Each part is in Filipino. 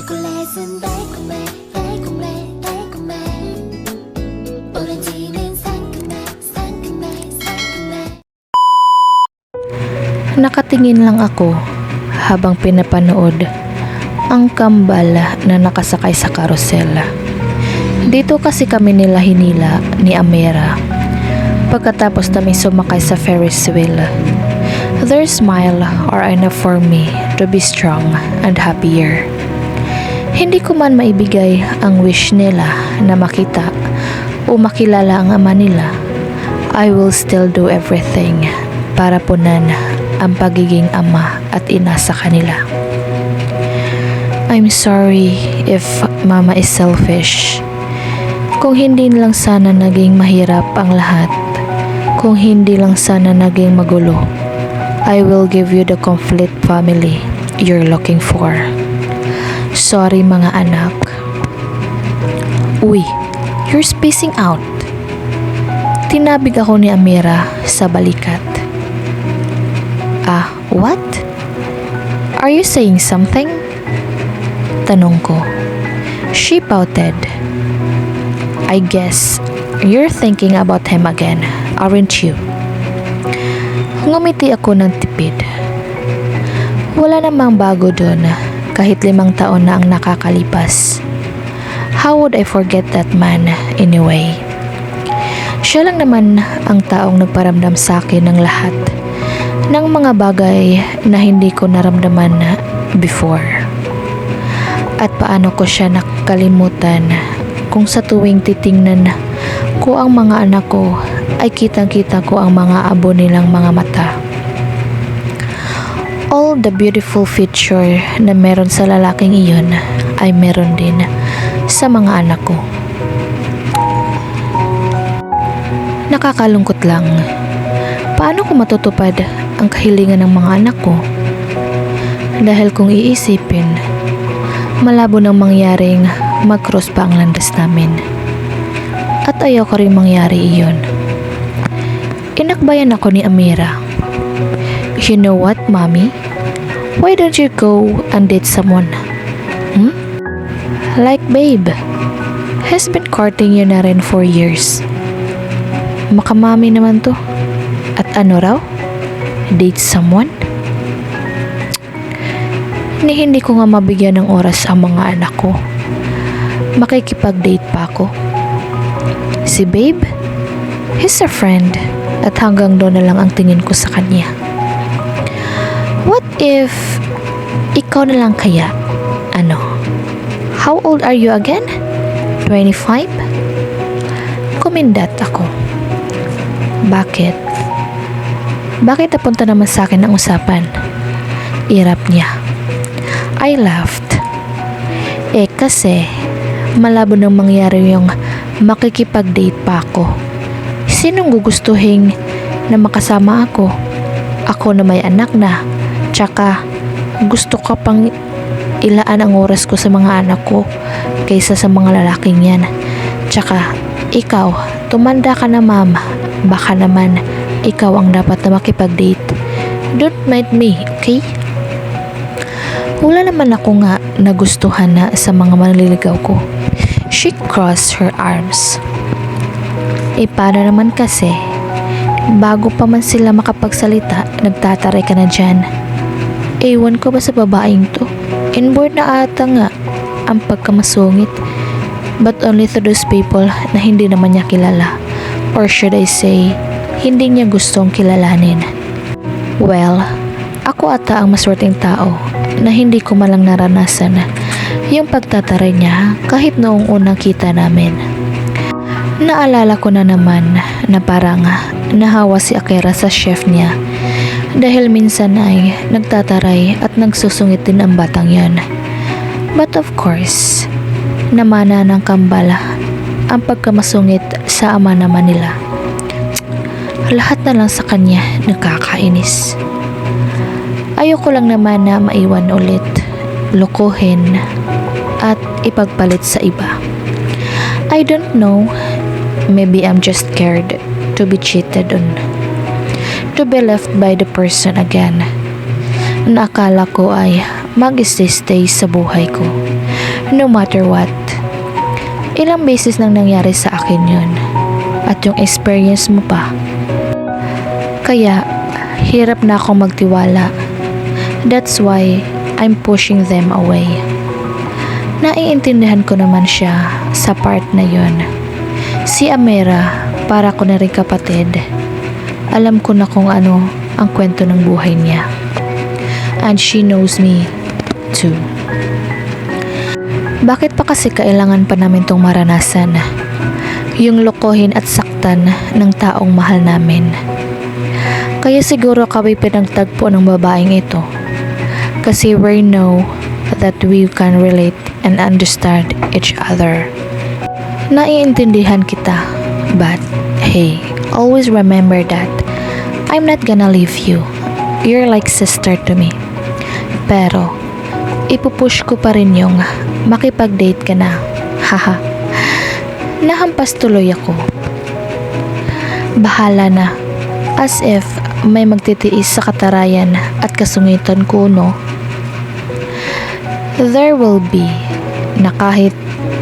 초콜릿은 달콤해 달콤해 달콤해 오렌지는 상큼해 상큼해 상큼해. Nakatingin lang ako habang pinapanood ang kambal na nakasakay sa karusel. Dito kasi kami nila hinila ni Amira pagkatapos namin sumakay sa Ferris wheel. Their smile are enough for me to be strong and happier. Hindi ko man maibigay ang wish nila na makita o makilala ang ama nila. I will still do everything para punan ang pagiging ama at ina sa kanila. I'm sorry if mama is selfish. Kung hindi lang sana naging mahirap ang lahat, kung hindi lang sana naging magulo, I will give you the complete family you're looking for. Sorry mga anak. Uy, you're spacing out. Tinabig ako ni Amira sa balikat. Ah, what? Are you saying something? Tanong ko. She pouted. I guess you're thinking about him again, aren't you? Ngumiti ako ng tipid. Wala namang bago doon kahit 5 taon na ang nakakalipas. How would I forget that man anyway? Siya lang naman ang taong nagparamdam sa akin ng lahat ng mga bagay na hindi ko naramdaman before. At paano ko siya nakalimutan kung sa tuwing titingnan ko ang mga anak ko ay kitang-kita ko ang mga abo nilang mga mata. All the beautiful feature na meron sa lalaking iyon ay meron din sa mga anak ko. Nakakalungkot lang. Paano ko matutupad ang kahilingan ng mga anak ko? Dahil kung iisipin, malabo nang mangyaring mag-cross pa ang landas namin. At ayaw ko rin mangyari iyon. Inakbayan ako ni Amira. You know what, mommy? Why don't you go and date someone? Like babe, has been courting you na rin for years. Makamami naman to. At ano raw? Date someone? Hindi ko nga mabigyan ng oras ang mga anak ko. Makikipag-date pa ako. Si babe, he's a friend at hanggang doon na lang ang tingin ko sa kanya. What if ikaw na lang kaya? Ano? How old are you again? 25? Kumindat ako. Bakit? Bakit napunta naman sa akin ang usapan? Irap niya. I laughed. Kasi malabo nang mangyari yung makikipag-date pa ako. Sinong gugustuhin na makasama ako? Ako na may anak na. Tsaka gusto ka pang ilaan ang oras ko sa mga anak ko kaysa sa mga lalaking yan. Tsaka ikaw, tumanda ka na mama. Baka naman ikaw ang dapat na makipag-date. Don't mind me, okay? Wala naman ako nga nagustuhan na sa mga manliligaw ko. She crossed her arms. Paano naman kasi? Bago pa man sila makapagsalita, nagtataray ka na dyan. Ewan ko ba sa babaeng to? Inboard na ata nga ang pagkamasungit. But only to those people na hindi naman niya kilala. Or should I say, hindi niya gustong kilalanin. Well, ako ata ang maswerteng tao na hindi ko malang naranasan yung pagtataray niya kahit noong unang kita namin. Naalala ko na naman na parang nahawa si Akira sa chef niya dahil minsan ay nagtataray at nagsusungit din ang batang yan. But of course, namana ng kambala ang pagkamasungit sa ama naman nila. Lahat na lang sa kanya nakakainis. Ayoko lang naman na maiwan ulit, lokohin at ipagpalit sa iba. I don't know, maybe I'm just scared to be cheated on, to be left by the person again na akala ko ay mag-stay sa buhay ko. No matter what. Ilang beses nang nangyari sa akin yun. At yung experience mo pa. Kaya, hirap na akong magtiwala. That's why I'm pushing them away. Naiintindihan ko naman siya sa part na yun. Si Amira, para ko na rin kapatid. Alam ko na kung ano ang kwento ng buhay niya. And she knows me too. Bakit pa kasi kailangan pa namin tong maranasan? Yung lokohin at saktan ng taong mahal namin. Kaya siguro kami pinagtagpo ng babaeng ito. Kasi we know that we can relate and understand each other. Naiintindihan kita, but hey, always remember that I'm not gonna leave you. You're like sister to me. Pero, ipupush ko pa rin yung makipag-date ka na. Haha. Nahampas tuloy ako. Bahala na. As if may magtitiis sa katarayan at kasungitan ko, no? There will be na kahit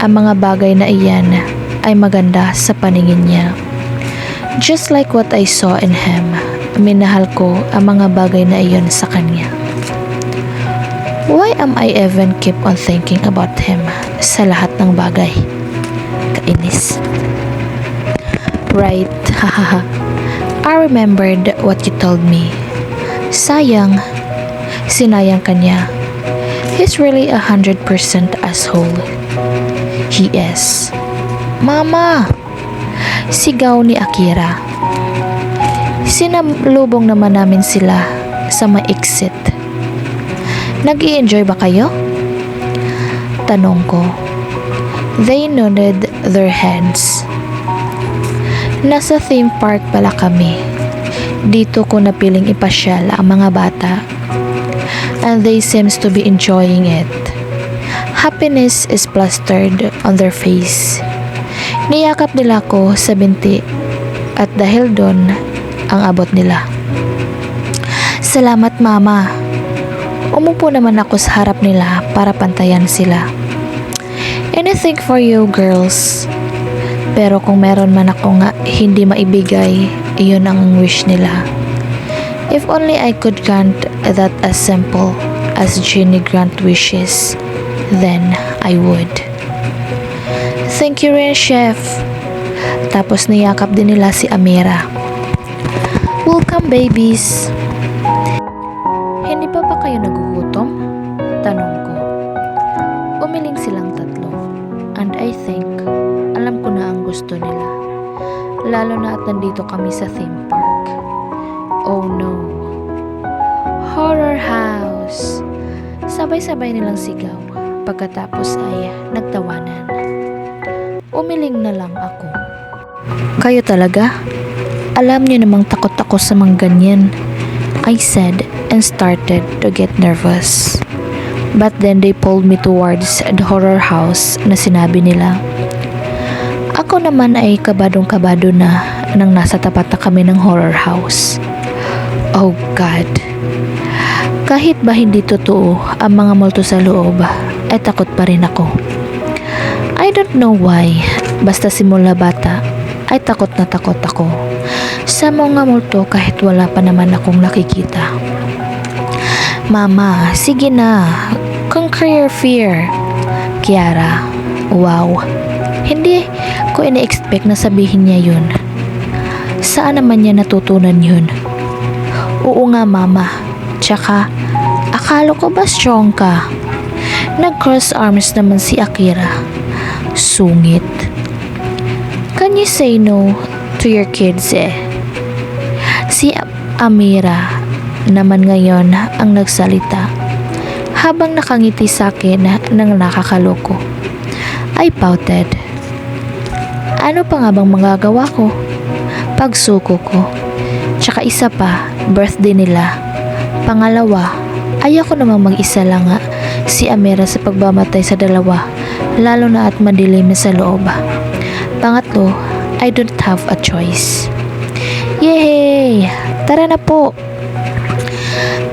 ang mga bagay na iyan ay maganda sa paningin niya. Just like what I saw in him, minahal ko ang mga bagay na iyon sa kanya. Why am I even keep on thinking about him sa lahat ng bagay? Kainis. Right, hahaha. I remembered what you told me. Sayang, sinayang ka niya. He's really 100% asshole. He is. Mama! Sigaw ni Akira. Sinalubong naman namin sila sa may exit. Nag-i-enjoy ba kayo? Tanong ko. They nodded their heads. Nasa theme park pala kami. Dito ko napiling ipasyal ang mga bata. And they seems to be enjoying it. Happiness is plastered on their face. Niyakap nila ko sa binti at dahil doon ang abot nila. Salamat mama. Umupo naman ako sa harap nila para pantayan sila. Anything for you girls. Pero kung meron man ako nga hindi maibigay, iyon ang wish nila. If only I could grant that as simple as Jenny grant wishes, then I would. Thank you rin, Chef. Tapos niyakap din nila si Amira. Welcome, babies. Hindi pa ba kayo nagugutom? Tanong ko. Umiling silang tatlo. And I think, alam ko na ang gusto nila. Lalo na at nandito kami sa theme park. Oh no. Horror house. Sabay-sabay nilang sigaw. Pagkatapos ay nagtawanan. Umiling na lang ako. Kayo talaga? Alam niyo namang takot ako sa mga ganyan. I said and started to get nervous. But then they pulled me towards the horror house na sinabi nila. Ako naman ay kabadong-kabado na nang nasa tapat na kami ng horror house. Oh God. Kahit ba hindi totoo ang mga multo sa loob, ay takot pa rin ako. I don't know why, basta simula bata, ay takot na takot ako sa mga multo kahit wala pa naman akong nakikita. Mama, sige na, conquer your fear. Kiara, wow, hindi ko ina-expect na sabihin niya yun. Saan naman niya natutunan yun? Oo nga mama, tsaka akala ko ba strong ka? Nag-cross arms naman si Akira. Sungit. Can you say no to your kids eh? Si Amira naman ngayon ang nagsalita habang nakangiti sa akin ng nakakaloko. I pouted. Ano pa nga bang magagawa ko? Pagsuko ko. Tsaka isa pa, birthday nila. Pangalawa, ayoko namang mag-isa lang nga si Amira sa pagbamatay sa dalawa, lalo na at madilim sa loob. Pangatlo, I don't have a choice. Yay! Tara na po!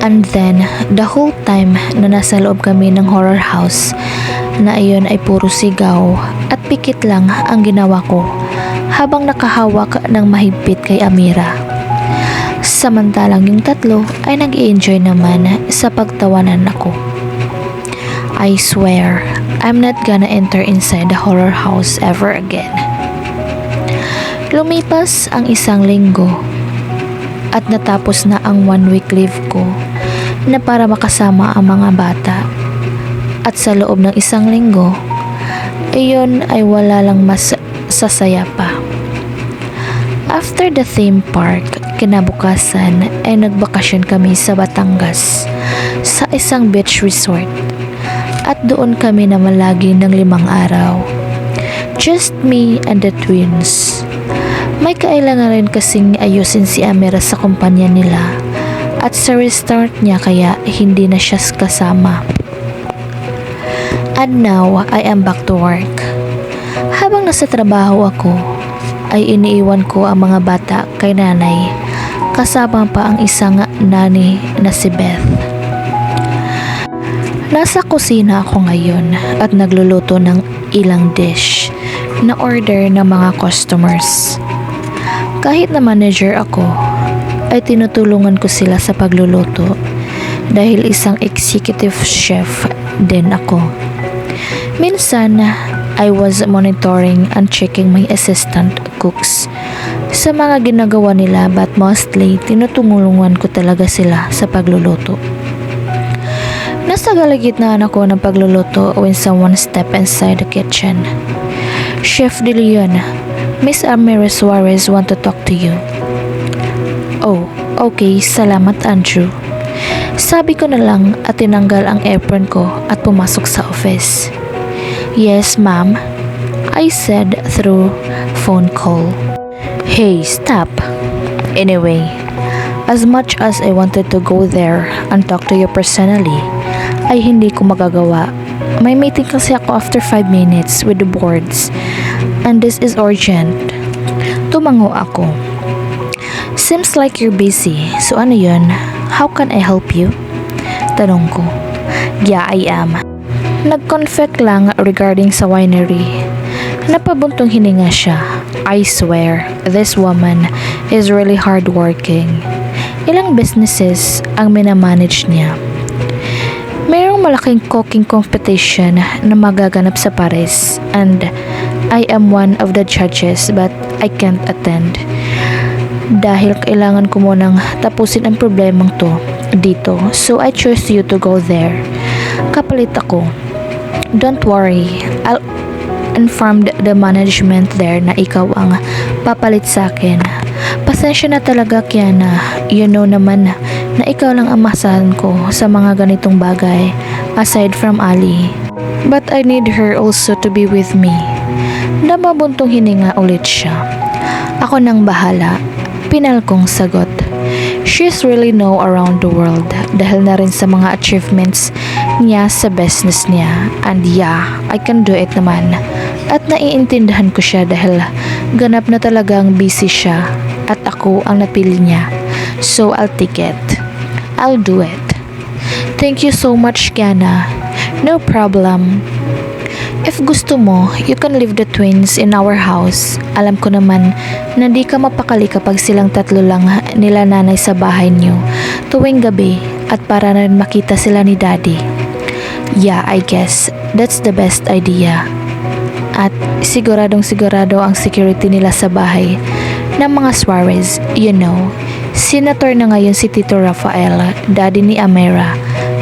And then, the whole time na nasa loob kami ng horror house, na iyon ay puro sigaw at pikit lang ang ginawa ko habang nakahawak ng mahigpit kay Amira. Samantalang yung tatlo ay nag-i-enjoy naman sa pagtawanan ako. I swear, I'm not gonna enter inside the horror house ever again. Lumipas ang 1 linggo at natapos na ang 1 week leave ko na para makasama ang mga bata. At sa loob ng 1 linggo, iyon ay wala lang mas sasaya pa. After the theme park, kinabukasan ay nagbakasyon kami sa Batangas sa isang beach resort at doon kami namalagi ng 5 araw. Just me and the twins. May kailangan rin kasing ayusin si Amira sa kumpanya nila at sa restart niya kaya hindi na siya kasama. And now, I am back to work. Habang nasa trabaho ako, ay iniiwan ko ang mga bata kay nanay kasama pa ang isang nani na si Beth. Nasa kusina ako ngayon at nagluluto ng ilang dish na order ng mga customers. Kahit na manager ako, ay tinutulungan ko sila sa pagluluto dahil isang executive chef din ako. Minsan, I was monitoring and checking my assistant cooks sa mga ginagawa nila but mostly tinutulungan ko talaga sila sa pagluluto. Nasa kalagitnaan ako ng pagluluto when someone stepped inside the kitchen. Chef De Leon, Miss Amira Suarez want to talk to you. Oh, okay, salamat Andrew. Sabi ko na lang at tinanggal ang apron ko at pumasok sa office. Yes, ma'am, I said through phone call. Hey, stop. Anyway, as much as I wanted to go there and talk to you personally, ay hindi ko magagawa. May meeting kasi ako after 5 minutes with the boards and this is urgent. Tumango ako. Seems like you're busy. So ano yun? How can I help you? Tanong ko. Yeah, I am. Nag-confect lang regarding sa winery. Napabuntong hininga siya. I swear, this woman is really hardworking. Ilang businesses ang minamanage niya. Mayroong malaking cooking competition na magaganap sa Paris and I am one of the judges but I can't attend. Dahil kailangan ko munang tapusin ang problemang to dito, so I choose you to go there. Kapalit ako. Don't worry, I'll inform the management there na ikaw ang papalit sa akin. Pasensya na talaga Kiana, you know naman na ikaw lang ang masahan ko sa mga ganitong bagay aside from Ali. But I need her also to be with me. Nababuntong hininga ulit siya. Ako nang bahala. Pinal kong sagot. She's really know around the world dahil na rin sa mga achievements niya sa business niya. And yeah, I can do it naman. At naiintindihan ko siya dahil ganap na talagang busy siya at ako ang napili niya. So I'll take it. I'll do it. Thank you so much, Kiana. No problem. If gusto mo, you can leave the twins in our house. Alam ko naman na di ka mapakali kapag silang tatlo lang nila nanay sa bahay niyo tuwing gabi at para na rin makita sila ni daddy. Yeah, I guess that's the best idea. At siguradong sigurado ang security nila sa bahay ng mga Suarez. You know, senator na ngayon si Tito Rafael, daddy ni Amira.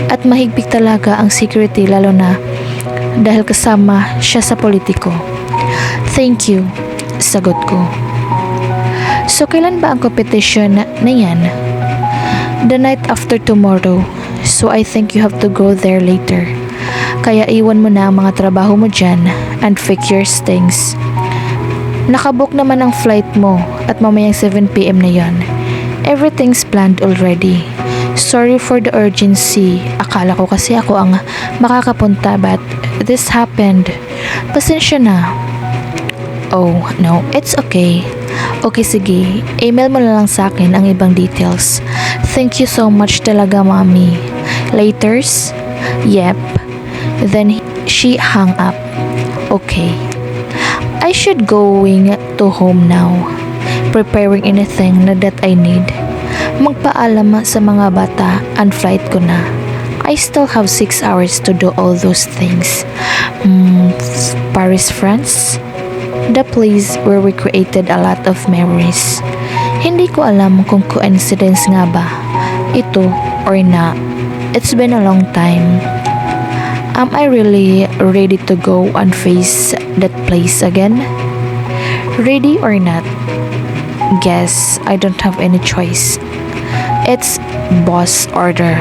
At mahigpit talaga ang security lalo na dahil kasama siya sa politiko. Thank you, sagot ko. So kailan ba ang competition na yan? The night after tomorrow. So I think you have to go there later. Kaya iwan mo na ang mga trabaho mo dyan and fix your things. Nakabook naman ang flight mo at mamayang 7 PM na yon. Everything's planned already. Sorry for the urgency. Akala ko kasi ako ang makakapunta but this happened. Pasensya na. Oh, no. It's okay. Okay, sige. Email mo na lang sa akin ang ibang details. Thank you so much talaga, Mommy. Laters? Yep. Then She hung up. Okay. I should going to home now. Preparing anything na that I need. Magpaalam sa mga bata and flight ko na. I still have 6 hours to do all those things. Paris, France? The place where we created a lot of memories. Hindi ko alam kung coincidence nga ba ito or not. It's been a long time. Am I really ready to go and face that place again? Ready or not? Guess I don't have any choice. It's boss order.